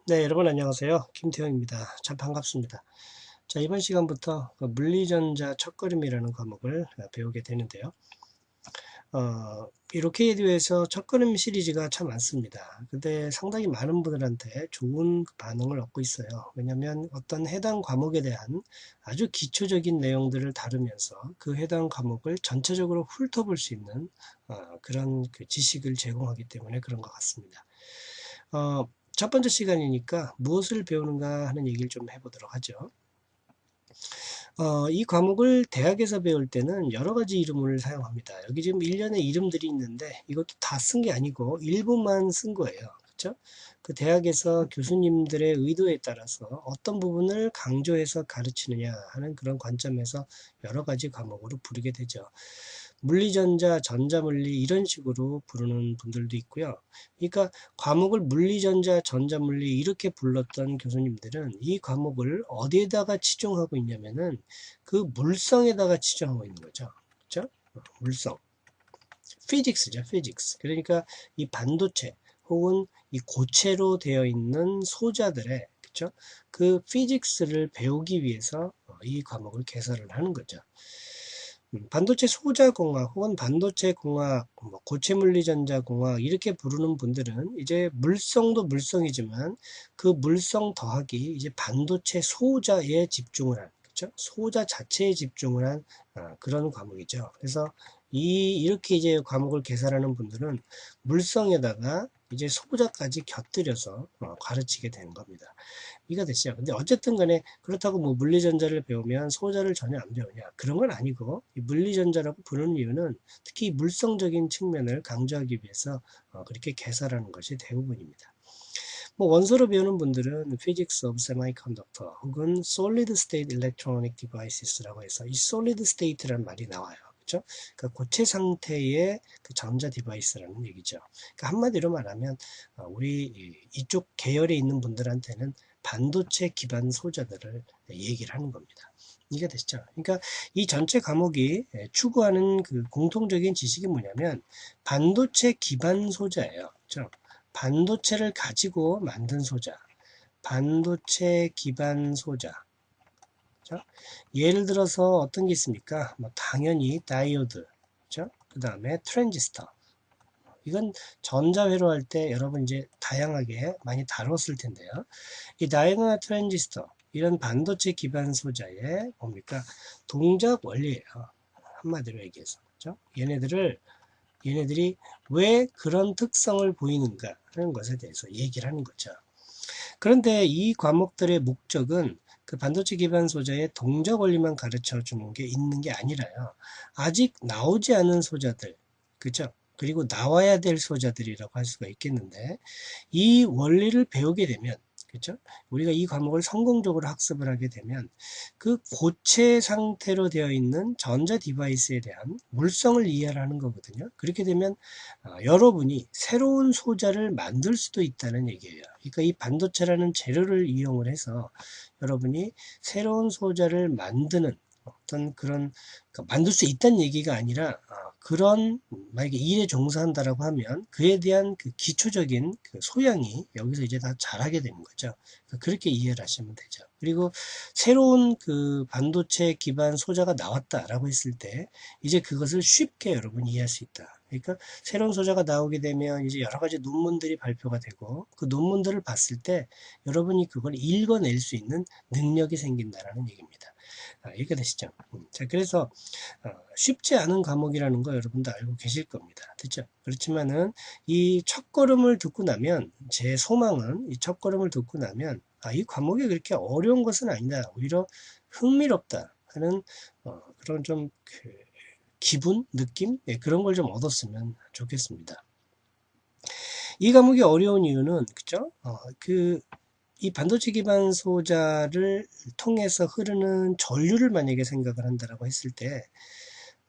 네, 여러분 안녕하세요. 김태형입니다. 참 반갑습니다. 자, 이번 시간부터 그 물리전자 첫걸음이라는 과목을 배우게 되는데요. 이렇게 대해서 첫걸음 시리즈가 참 많습니다. 근데 상당히 많은 분들한테 좋은 반응을 얻고 있어요. 왜냐하면 어떤 해당 과목에 대한 아주 기초적인 내용들을 다루면서 그 해당 과목을 전체적으로 훑어볼 수 있는 그런 그 지식을 제공하기 때문에 그런 것 같습니다. 첫 번째 시간이니까 무엇을 배우는가 하는 얘기를 좀 해보도록 하죠. 이 과목을 대학에서 배울 때는 여러 가지 이름을 사용합니다. 여기 지금 일련의 이름들이 있는데 이것도 다 쓴 게 아니고 일부만 쓴 거예요. 그렇죠? 그 대학에서 교수님들의 의도에 따라서 어떤 부분을 강조해서 가르치느냐 하는 그런 관점에서 여러 가지 과목으로 부르게 되죠. 물리전자, 전자물리 이런 식으로 부르는 분들도 있고요. 그러니까 과목을 물리전자, 전자물리 이렇게 불렀던 교수님들은 이 과목을 어디에다가 치중하고 있냐면은 그 물성에다가 치중하고 있는 거죠. 그렇죠? 물성. 피직스죠, 피직스. 그러니까 이 반도체 혹은 이 고체로 되어 있는 소자들의 그렇죠? 그 피직스를 배우기 위해서 이 과목을 개설을 하는 거죠. 반도체 소자공학 혹은 반도체 공학, 고체물리전자공학 이렇게 부르는 분들은 이제 물성도 물성이지만 그 물성 더하기 이제 반도체 소자에 집중을 한, 그렇죠? 소자 자체에 집중을 한 그런 과목이죠. 그래서 이렇게 이제 과목을 개설하는 분들은 물성에다가 이제 소자까지 곁들여서 가르치게 되는 겁니다. 이해가 되시죠? 근데 어쨌든 간에 그렇다고 뭐 물리전자를 배우면 소자를 전혀 안 배우냐? 그런 건 아니고 이 물리전자라고 부르는 이유는 특히 물성적인 측면을 강조하기 위해서 그렇게 개설하는 것이 대부분입니다. 뭐 원서로 배우는 분들은 Physics of Semiconductor 혹은 Solid State Electronic Devices라고 해서 이 Solid State라는 말이 나와요. 그렇죠? 그러니까 고체 상태의 그 전자 디바이스라는 얘기죠. 그러니까 한마디로 말하면 우리 이쪽 계열에 있는 분들한테는 반도체 기반 소자들을 얘기를 하는 겁니다. 이해가 되시죠? 그러니까 이 전체 과목이 추구하는 그 공통적인 지식이 뭐냐면 반도체 기반 소자예요. 그렇죠? 반도체를 가지고 만든 소자, 반도체 기반 소자. 그렇죠? 예를 들어서 어떤 게 있습니까? 뭐 당연히 다이오드, 그렇죠? 그 다음에 트랜지스터. 이건 전자회로 할 때 여러분 이제 다양하게 많이 다뤘을 텐데요. 이 다이오드나 트랜지스터 이런 반도체 기반 소자의 뭡니까? 동작 원리예요. 한마디로 얘기해서. 그렇죠? 얘네들이 왜 그런 특성을 보이는가 하는 것에 대해서 얘기를 하는 거죠. 그런데 이 과목들의 목적은 그 반도체 기반 소자의 동작 원리만 가르쳐 주는 게 있는 게 아니라요. 아직 나오지 않은 소자들, 그죠? 그리고 나와야 될 소자들이라고 할 수가 있겠는데, 이 원리를 배우게 되면, 그렇죠? 우리가 이 과목을 성공적으로 학습을 하게 되면 그 고체 상태로 되어 있는 전자 디바이스에 대한 물성을 이해하는 거거든요. 그렇게 되면 여러분이 새로운 소자를 만들 수도 있다는 얘기예요. 그러니까 이 반도체라는 재료를 이용을 해서 여러분이 새로운 소자를 만드는 어떤 그런 그러니까 만들 수 있다는 얘기가 아니라 그런 만약에 일에 종사한다라고 하면 그에 대한 그 기초적인 그 소양이 여기서 이제 다 자라게 되는 거죠. 그러니까 그렇게 이해를 하시면 되죠. 그리고 새로운 그 반도체 기반 소자가 나왔다라고 했을 때 이제 그것을 쉽게 여러분이 이해할 수 있다. 그러니까 새로운 소자가 나오게 되면 이제 여러 가지 논문들이 발표가 되고 그 논문들을 봤을 때 여러분이 그걸 읽어낼 수 있는 능력이 생긴다라는 얘기입니다. 이해가 되시죠? 자, 그래서 쉽지 않은 과목이라는 거 여러분도 알고 계실 겁니다. 됐죠? 그렇지만은 이 첫걸음을 듣고 나면 제 소망은 이 첫걸음을 듣고 나면 이 과목이 그렇게 어려운 것은 아니다. 오히려 흥미롭다 하는 그런 좀 기분, 느낌 그런 걸 좀 얻었으면 좋겠습니다. 이 과목이 어려운 이유는 그죠? 이 반도체 기반 소자를 통해서 흐르는 전류를 만약에 생각을 한다라고 했을 때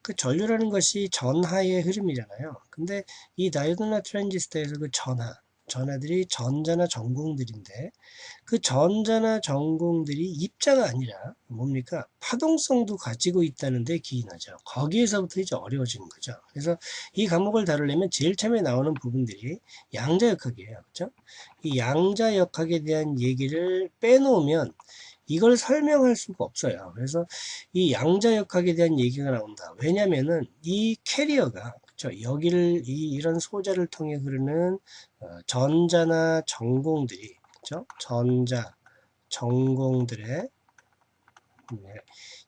그 전류라는 것이 전하의 흐름이잖아요. 근데 이 다이오드나 트랜지스터에서 그 전하, 전하들이 전자나 전공들인데 그 전자나 전공들이 입자가 아니라 뭡니까? 파동성도 가지고 있다는 데 기인하죠. 거기에서부터 이제 어려워지는 거죠. 그래서 이 과목을 다루려면 제일 처음에 나오는 부분들이 양자역학이에요. 그렇죠? 이 양자역학에 대한 얘기를 빼놓으면 이걸 설명할 수가 없어요. 그래서 이 양자역학에 대한 얘기가 나온다. 왜냐면은 이 캐리어가 그렇죠? 여기를 이런 소자를 통해 흐르는 전자나 전공들이 그렇죠? 전자, 전공들의 네,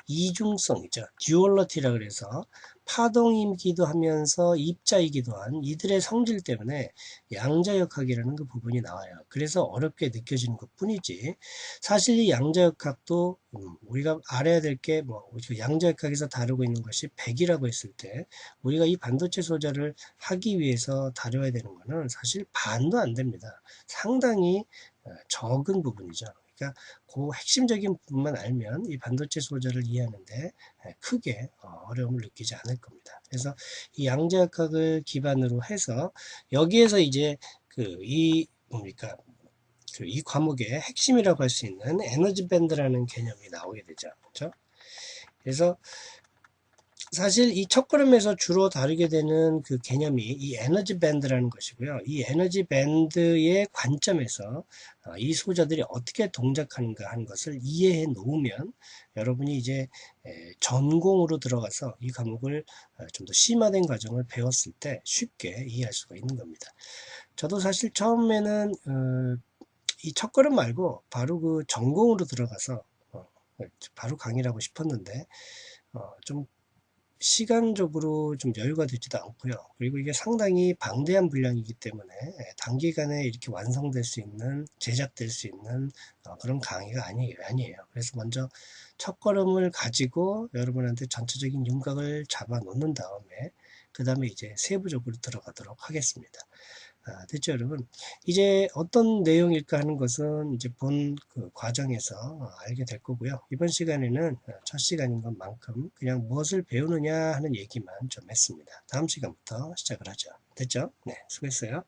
이중성이죠. 듀얼러티라 그래서 파동이기도 하면서 입자이기도 한 이들의 성질 때문에 양자역학이라는 그 부분이 나와요. 그래서 어렵게 느껴지는 것 뿐이지 사실 이 양자역학도 우리가 알아야 될 게 뭐 양자역학에서 다루고 있는 것이 100이라고 했을 때 우리가 이 반도체 소자를 하기 위해서 다뤄야 되는 것은 사실 반도 안 됩니다. 상당히 적은 부분이죠. 그러니까 그 핵심적인 부분만 알면 이 반도체 소자를 이해하는데 크게 어려움을 느끼지 않을 겁니다. 그래서 이 양자역학을 기반으로 해서 여기에서 이제 이 뭡니까 이 과목의 핵심이라고 할 수 있는 에너지 밴드라는 개념이 나오게 되죠. 그렇죠? 그래서 사실 이 첫 걸음에서 주로 다루게 되는 그 개념이 이 에너지 밴드라는 것이고요. 이 에너지 밴드의 관점에서 이 소자들이 어떻게 동작하는가 하는 것을 이해해 놓으면 여러분이 이제 전공으로 들어가서 이 과목을 좀 더 심화된 과정을 배웠을 때 쉽게 이해할 수가 있는 겁니다. 저도 사실 처음에는 이 첫 걸음 말고 바로 그 전공으로 들어가서 바로 강의를 하고 싶었는데 좀 시간적으로 좀 여유가 되지도 않고요. 그리고 이게 상당히 방대한 분량이기 때문에 단기간에 이렇게 완성될 수 있는, 제작될 수 있는 그런 강의가 아니에요. 그래서 먼저 첫걸음을 가지고 여러분한테 전체적인 윤곽을 잡아 놓는 다음에 그 다음에 이제 세부적으로 들어가도록 하겠습니다. 됐죠, 여러분? 이제 어떤 내용일까 하는 것은 이제 본 그 과정에서 알게 될 거고요. 이번 시간에는 첫 시간인 것만큼 그냥 무엇을 배우느냐 하는 얘기만 좀 했습니다. 다음 시간부터 시작을 하죠. 됐죠? 네, 수고했어요.